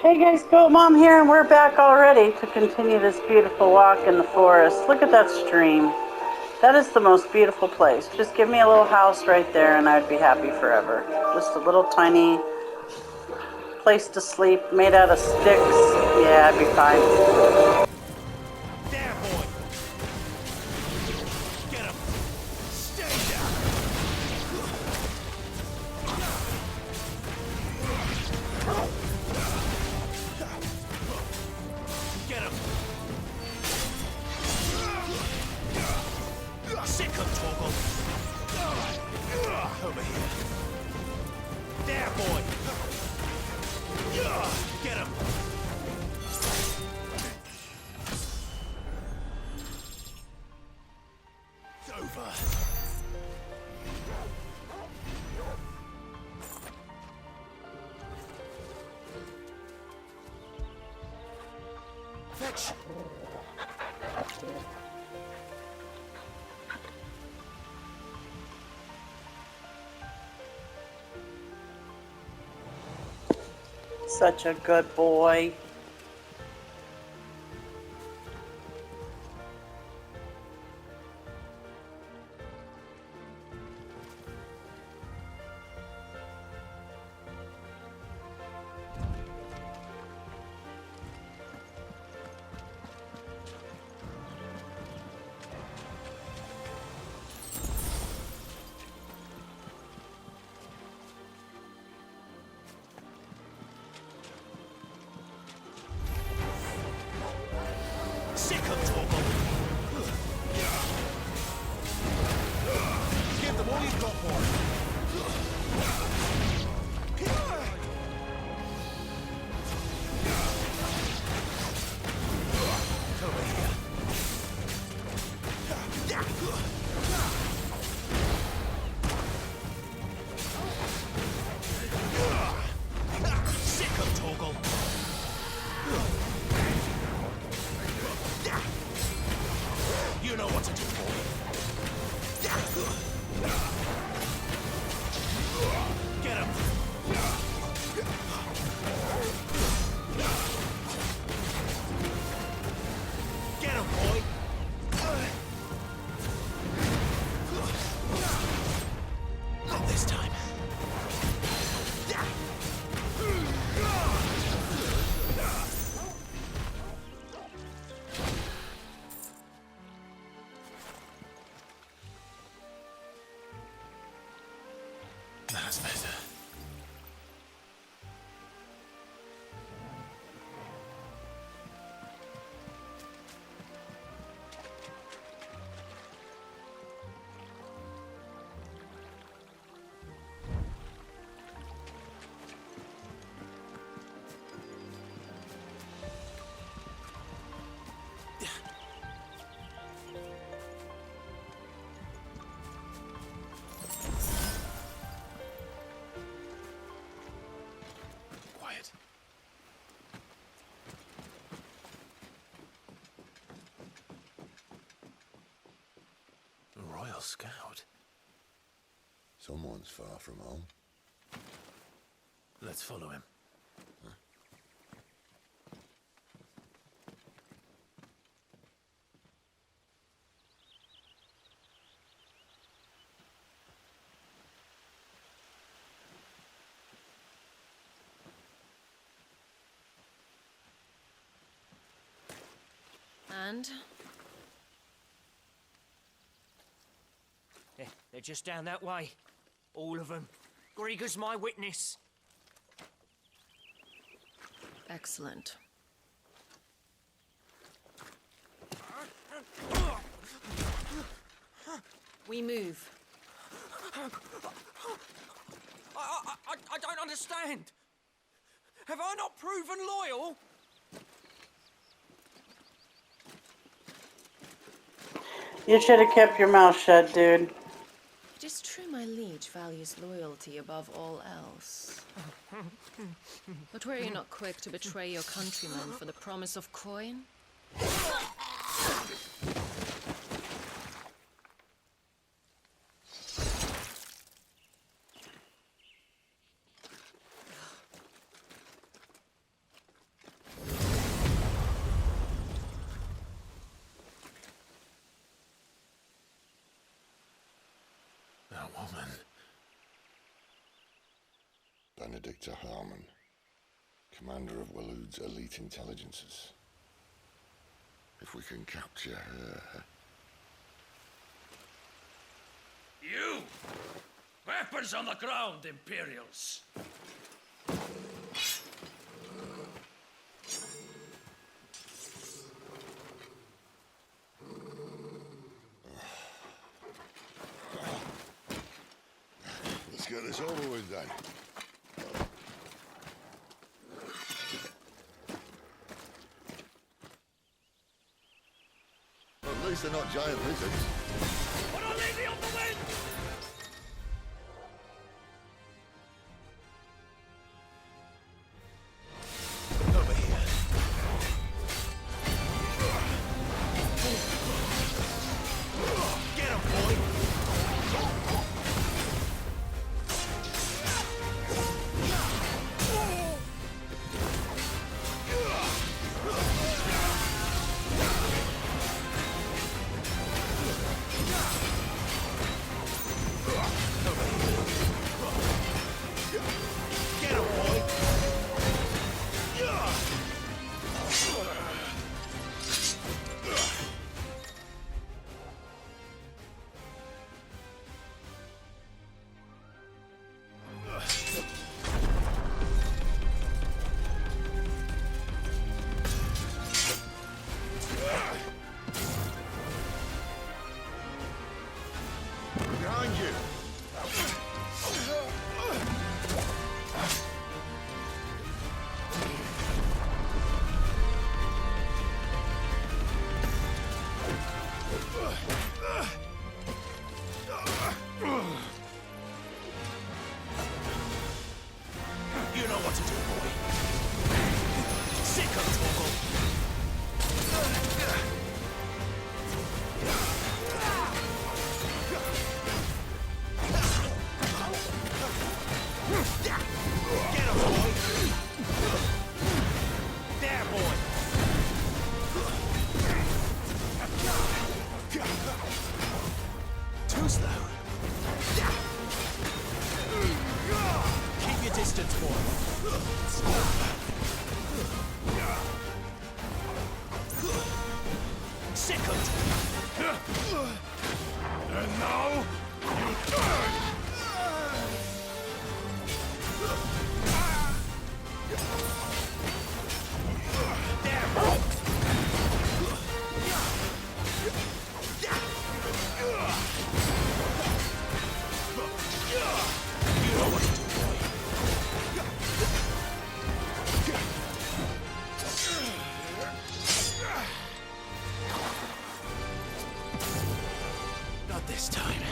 Hey guys, Goat Mom here, and we're back already to continue this beautiful walk in the forest. Look at that stream. That is the most beautiful place. Just give me a little house right there and I'd be happy forever. Just a little tiny place to sleep made out of sticks. Yeah, I'd be fine. There, boy! Get him! Stanger! Get him! Sick of Toggle! Over here. There, boy! Get him! Over. Fetch. Such a good boy. Sick of Toggle! Give them all you've got, boy! Over here. Sick of Toggle! You know what to do, boy. Get him! Get him, boy! Not this time. That's better. Quiet. A Royal Scout. Someone's far from home. Let's follow him. And? They're just down that way. All of them. Grieger's my witness. Excellent. We move. I don't understand. Have I not proven loyal? You should have kept your mouth shut, dude. It is true my liege values loyalty above all else. But were you not quick to betray your countrymen for the promise of coin? woman. Benedicta Harmon, commander of Walood's elite intelligences. If we can capture her... You! Weapons on the ground, Imperials! Let's get this over with then. At least they're not giant lizards. Put a lady on the wind! Over here. Get him, boy! Get him, boy! Behind you! You know what to do, boy. Sick of Torgal. Get him, boy. There, boy. Too slow. Keep your distance, boy. Second. And now, you turn! There, boy. You know what to do, boy. Not this time.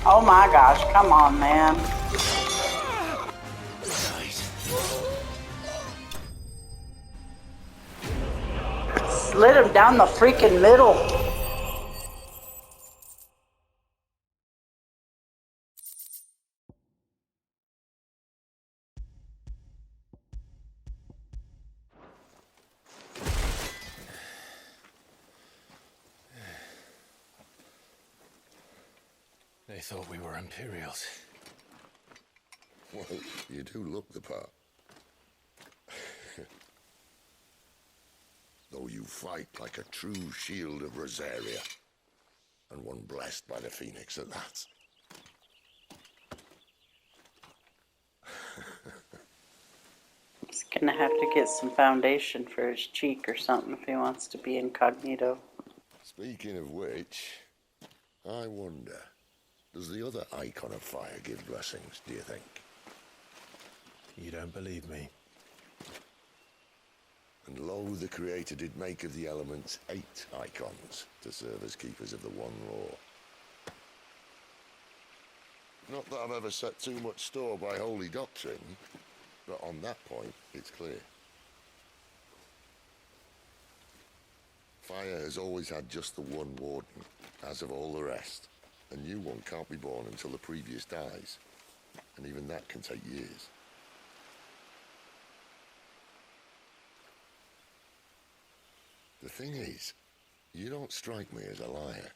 Oh my gosh, come on, man. Slid him down the freaking middle. They thought we were Imperials. Well, you do look the part. Though you fight like a true shield of Rosaria. And one blessed by the Phoenix at that. He's gonna have to get some foundation for his cheek or something if he wants to be incognito. Speaking of which, I wonder, does the other icon of fire give blessings, do you think? You don't believe me? And lo, the Creator did make of the elements 8 icons to serve as keepers of the one law. Not that I've ever set too much store by holy doctrine, but on that point, it's clear. Fire has always had just the one warden, as of all the rest. A new one can't be born until the previous dies, and even that can take years. The thing is, you don't strike me as a liar.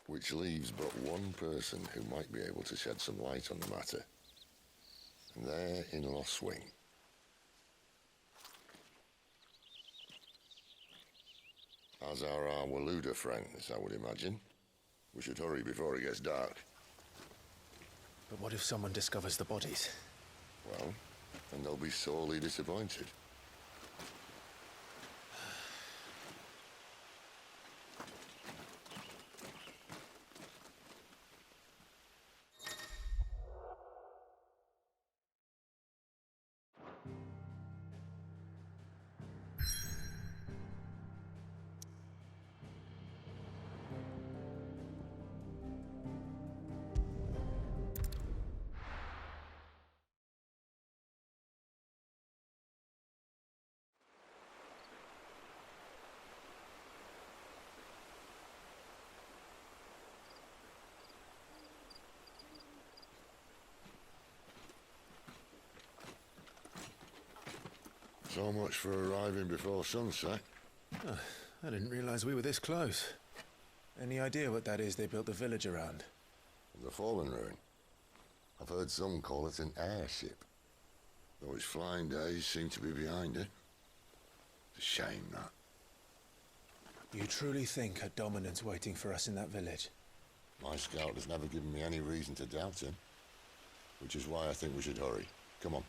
Which leaves but one person who might be able to shed some light on the matter. And they're in Lost Swing. As are our Waluda friends, I would imagine. We should hurry before it gets dark. But what if someone discovers the bodies? Well, and they'll be sorely disappointed. So much for arriving before sunset. Oh, I didn't realize we were this close. Any idea what that is they built the village around? The fallen ruin. I've heard some call it an airship. Though its flying days seem to be behind it. It's a shame, that. You truly think a dominant's waiting for us in that village? My scout has never given me any reason to doubt him. Which is why I think we should hurry. Come on.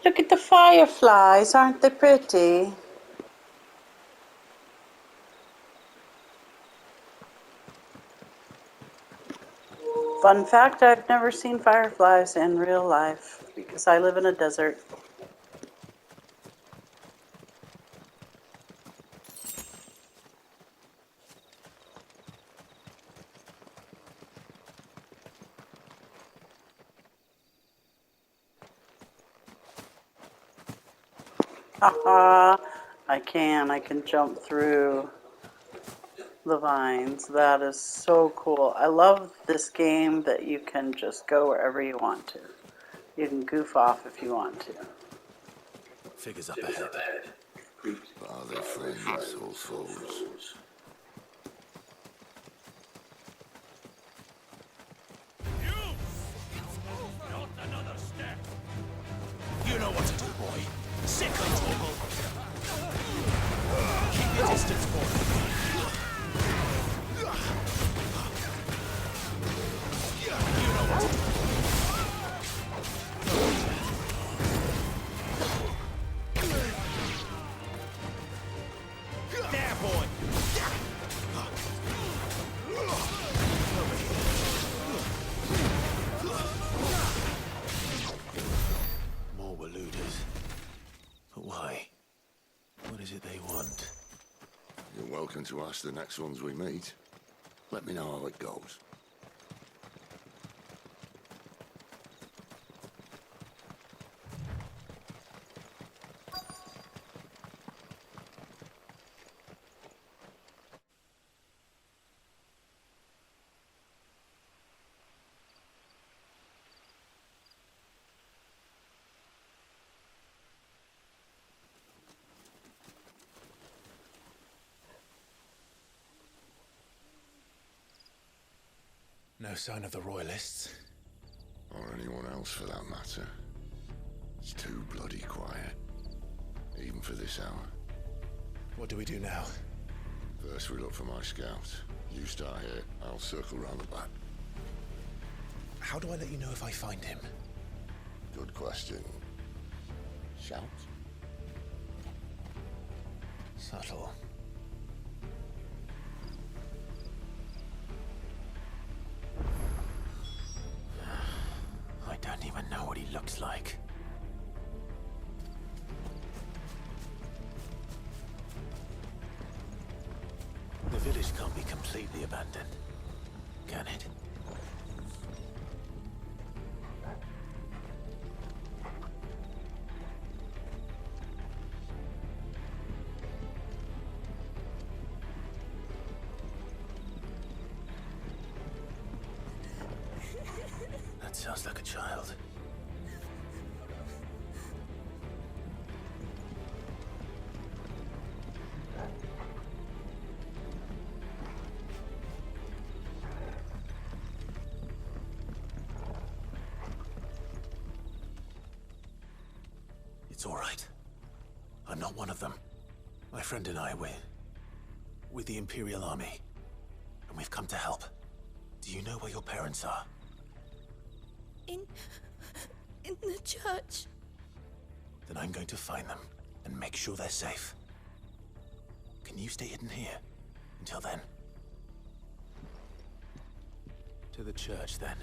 Look at the fireflies, aren't they pretty? Fun fact, I've never seen fireflies in real life because I live in a desert. Haha, I can jump through the vines. That is so cool. I love this game that you can just go wherever you want to. You can goof off if you want to. Figures up ahead. Are they friends or foes? You! Not another step! You know what to do, boy. Sick of Toggle. Keep your distance, boy. There, boy. More Waludas. But why? What is it they want? You're welcome to ask the next ones we meet. Let me know how it goes. No sign of the Royalists. Or anyone else for that matter. It's too bloody quiet. Even for this hour. What do we do now? First we look for my scouts. You start here, I'll circle round the back. How do I let you know if I find him? Good question. Shout? Subtle. I don't even know what he looks like. The village can't be completely abandoned, can it? That sounds like a child. It's all right. I'm not one of them. My friend and I, we're with the Imperial Army, and we've come to help. Do you know where your parents are? In the church. Then I'm going to find them and make sure they're safe. Can you stay hidden here until then? To the church, then.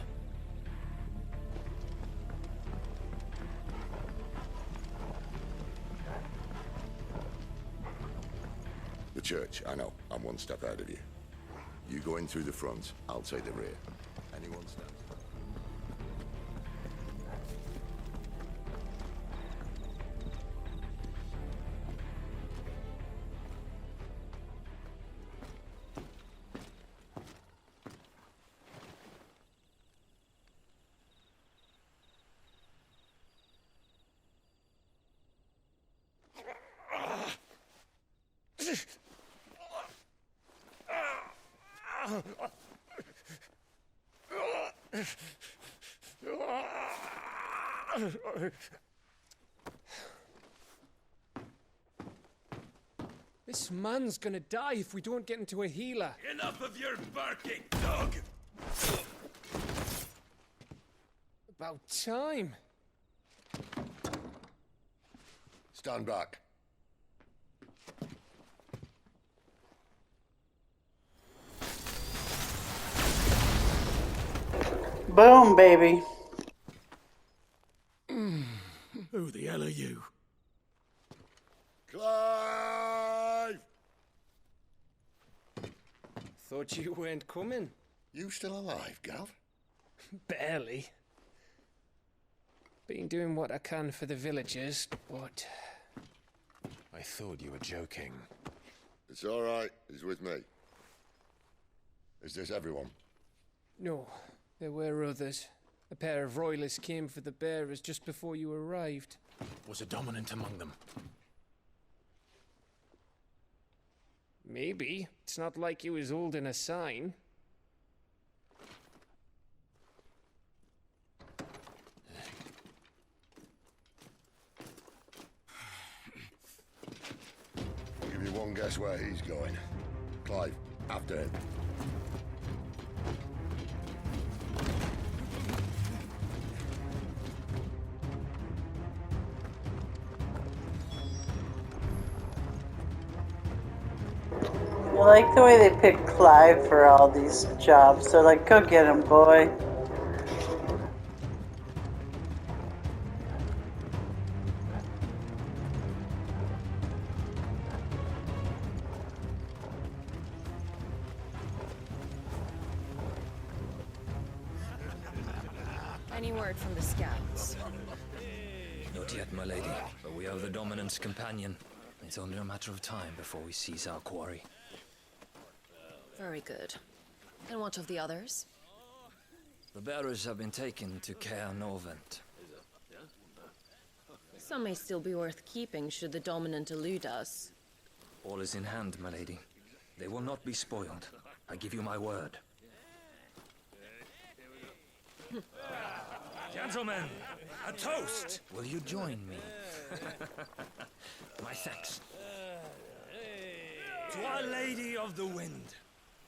The church, I know. I'm one step ahead of you. You go in through the front, I'll take the rear. Anyone stand? This man's gonna die if we don't get into a healer. Enough of your barking, dog! About time. Stand back. Boom, baby. Who the hell are you? Clive! Thought you weren't coming. You still alive, Gav? Barely. Been doing what I can for the villagers, but... I thought you were joking. It's all right. He's with me. Is this everyone? No, there were others. A pair of royalists came for the bearers just before you arrived. Was a dominant among them? Maybe. It's not like he was holding a sign. I'll give you one guess where he's going. Clive, after him. I like the way they pick Clive for all these jobs. They're like, go get him, boy. Any word from the scouts? Not yet, my lady, but we are the Dominant's companion. It's only a matter of time before we seize our quarry. Very good. And what of the others? The bearers have been taken to Caer Novent. Some may still be worth keeping should the Dominant elude us. All is in hand, my lady. They will not be spoiled. I give you my word. Gentlemen, a toast! Will you join me? My thanks. To Our Lady of the Wind.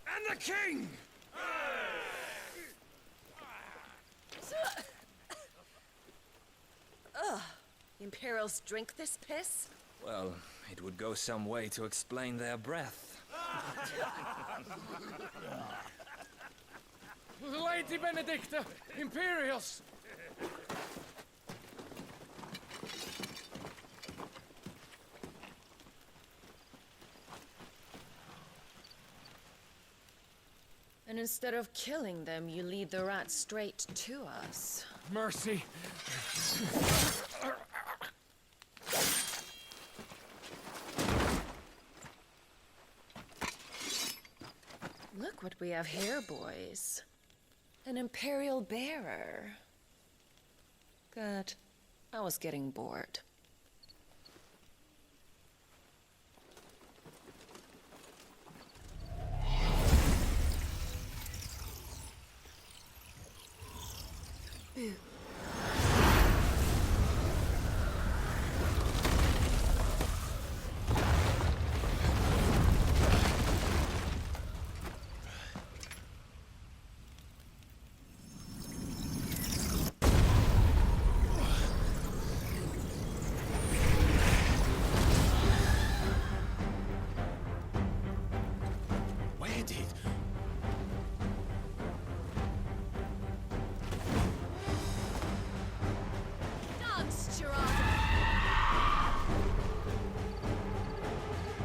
And the King! Imperials drink this piss? Well, it would go some way to explain their breath. Lady Benedicta! Imperials! And instead of killing them, you lead the rats straight to us. Mercy! Look what we have here, boys. An Imperial bearer. Good. I was getting bored. Boo. Where did...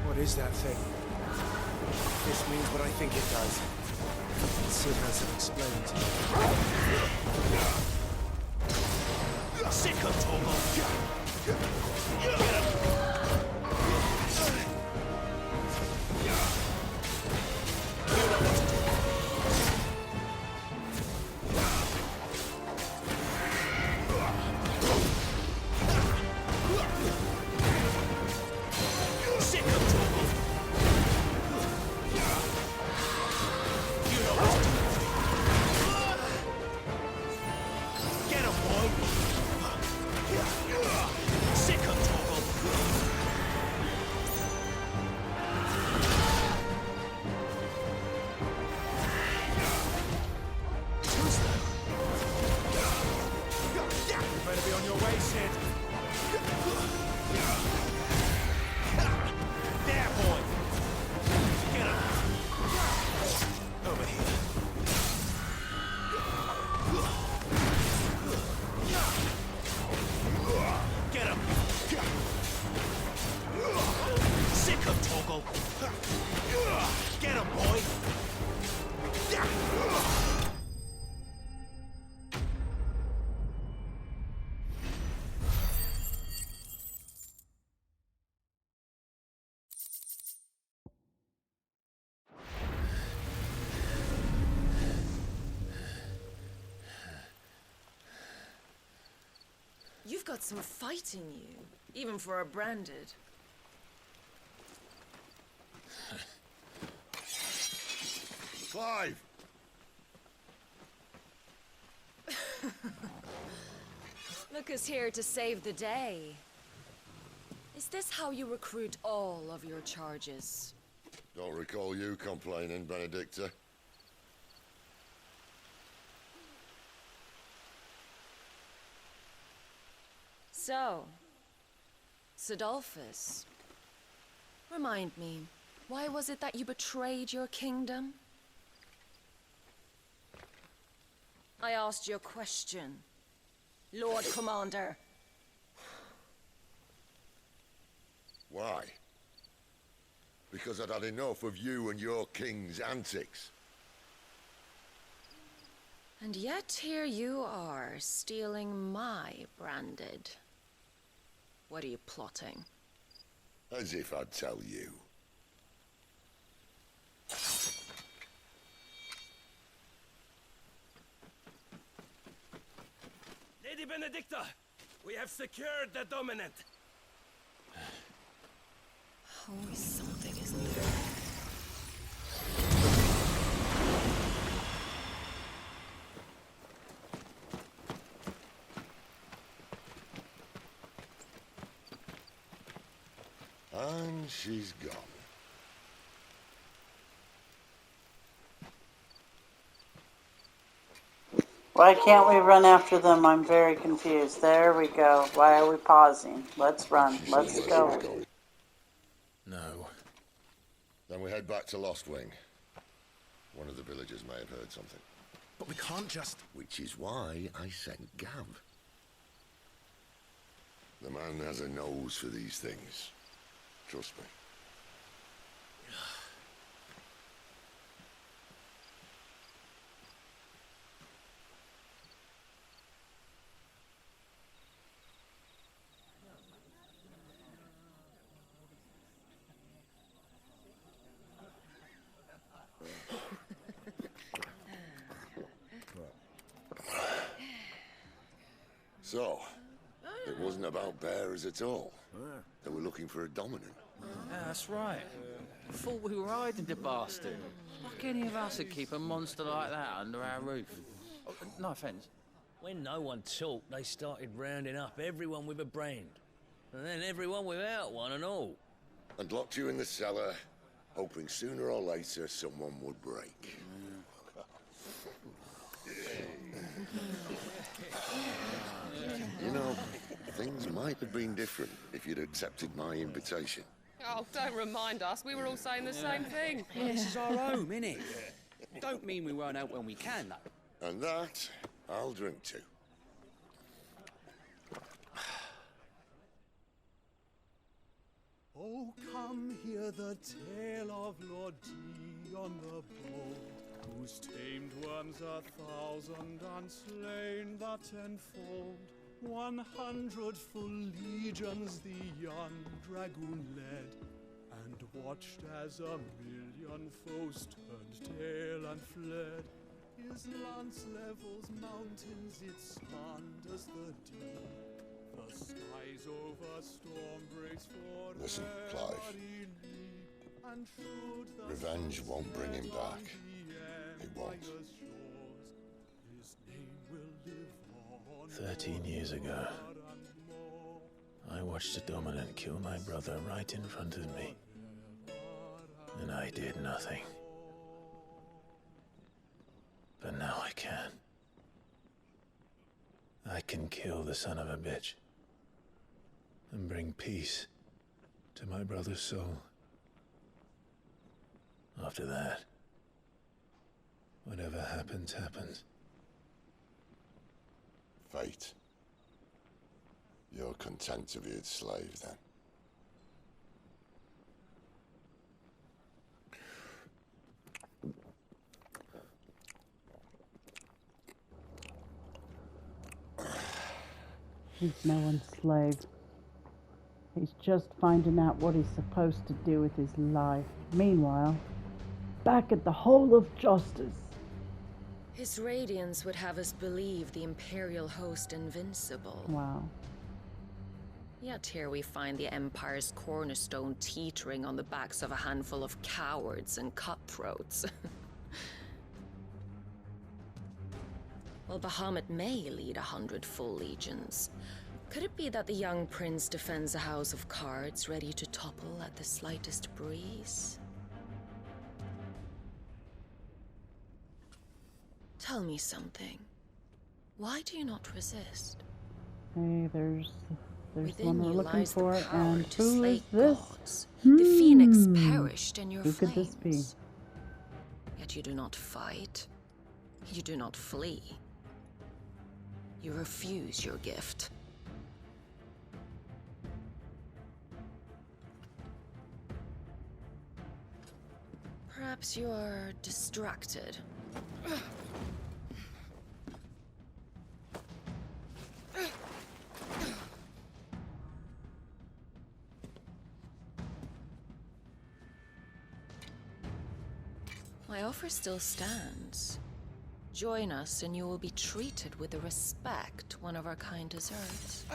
What is that thing? This means what I think it does. Sid has it explained. Sick of You've got some fight in you, even for a branded. Clive! Look who's here to save the day. Is this how you recruit all of your charges? Don't recall you complaining, Benedicta. So, Sidolphus, remind me, why was it that you betrayed your kingdom? I asked you a question, Lord Commander. Why? Because I'd had enough of you and your king's antics. And yet here you are, stealing my branded. What are you plotting? As if I'd tell you. Lady Benedicta, we have secured the dominant. Always something, isn't there? And she's gone. Why can't we run after them? I'm very confused. There we go. Why are we pausing? Let's run. She Let's said where she go. was going. No. Then we head back to Lost Wing. One of the villagers may have heard something. But we can't just... Which is why I sent Gav. The man has a nose for these things. Trust me. So, it wasn't about bearers at all. They were looking for a dominant. Yeah, that's right. Thought we were hiding the bastard. Like any of us would keep a monster like that under our roof. Oh, no offence. When no one talked, they started rounding up everyone with a brand. And then everyone without one and all. And locked you in the cellar, hoping sooner or later someone would break. You know, things might have been different if you'd accepted my invitation. Oh, don't remind us. We were all saying the same thing. This is our home, innit? Don't mean we won't out when we can, though. And that, I'll drink to. Oh, come hear the tale of Lord Dion the Bold, whose tamed worms 1,000 and slain the tenfold. 100 full legions the young dragoon led, and watched as 1,000,000 foes turned tail and fled. His lance levels mountains, it spanned as the deep. The skies over storm breaks for Listen, Clive. Revenge won't bring him back. It won't. 13 years ago, I watched a dominant kill my brother right in front of me. And I did nothing. But now I can. I can kill the son of a bitch. And bring peace to my brother's soul. After that, whatever happens, happens. Fate. You're content to be its slave, then? He's no one's slave. He's just finding out what he's supposed to do with his life. Meanwhile, back at the Hole of Justice. His radiance would have us believe the Imperial host invincible. Wow. Yet here we find the Empire's cornerstone teetering on the backs of a handful of cowards and cutthroats. Well, Bahamut may lead 100 full legions. Could it be that the young prince defends a house of cards ready to topple at the slightest breeze? Tell me something. Why do you not resist? Hey, there's Within one we're you looking lies for, the power and to who slay is this? gods. The phoenix perished in your Who flames. could this be? Yet you do not fight. You do not flee. You refuse your gift. Perhaps you're distracted. My offer still stands. Join us and you will be treated with the respect one of our kind deserves.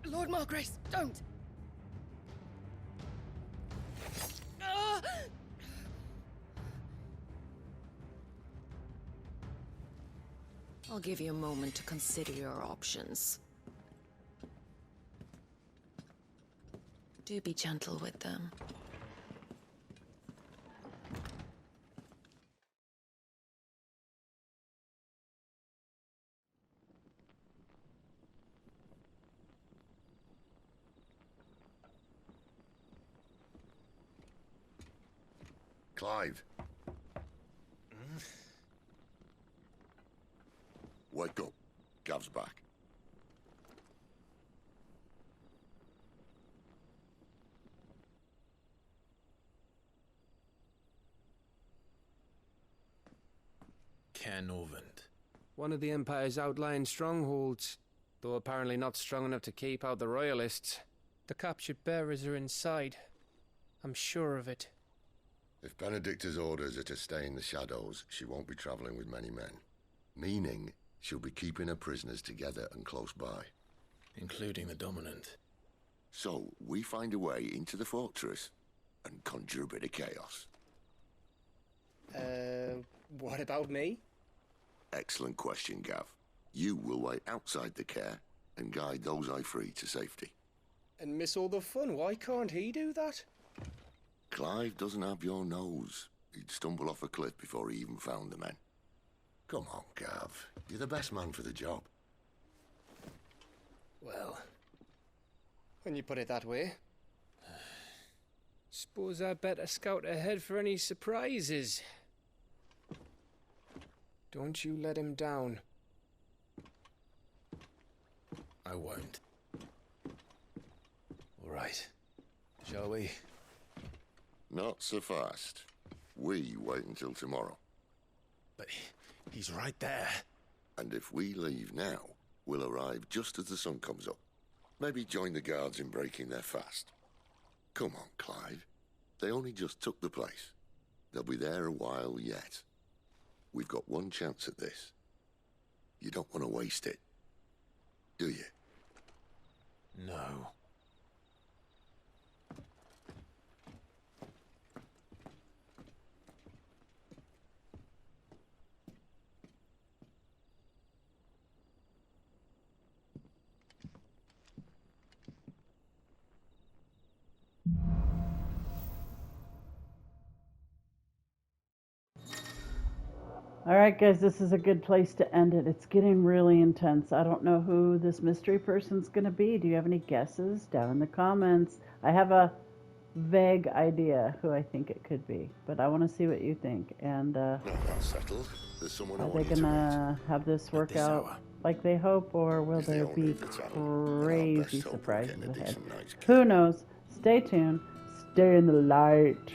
Lord Margrace, don't! I'll give you a moment to consider your options. Do be gentle with them. Clive. Wake up. Gav's back. Caernarvon. One of the Empire's outlying strongholds, though apparently not strong enough to keep out the Royalists. The captured bearers are inside. I'm sure of it. If Benedicta's orders are to stay in the shadows, she won't be travelling with many men. Meaning, she'll be keeping her prisoners together and close by. Including the Dominant. So, we find a way into the fortress and conjure a bit of chaos. What about me? Excellent question, Gav. You will wait outside the care and guide those I free to safety. And miss all the fun. Why can't he do that? Clive doesn't have your nose. He'd stumble off a cliff before he even found the men. Come on, Gav. You're the best man for the job. Well, when you put it that way. Suppose I better scout ahead for any surprises. Don't you let him down. I won't. All right. Shall we? Not so fast. We wait until tomorrow. But he's right there. And if we leave now, we'll arrive just as the sun comes up. Maybe join the guards in breaking their fast. Come on, Clive. They only just took the place. They'll be there a while yet. We've got one chance at this. You don't want to waste it, do you? No. All right, guys, this is a good place to end it. It's getting really intense. I don't know who this mystery person's going to be. Do you have any guesses? Down in the comments. I have a vague idea who I think it could be, but I want to see what you think. And No, that's settled. There's someone I are they want you going to meet. to have this work this out hour. like they hope, or will He's the there owner be of the tavern, and our best crazy hope of surprises getting a ahead? decent night's Who knows? Stay tuned. Stay in the light.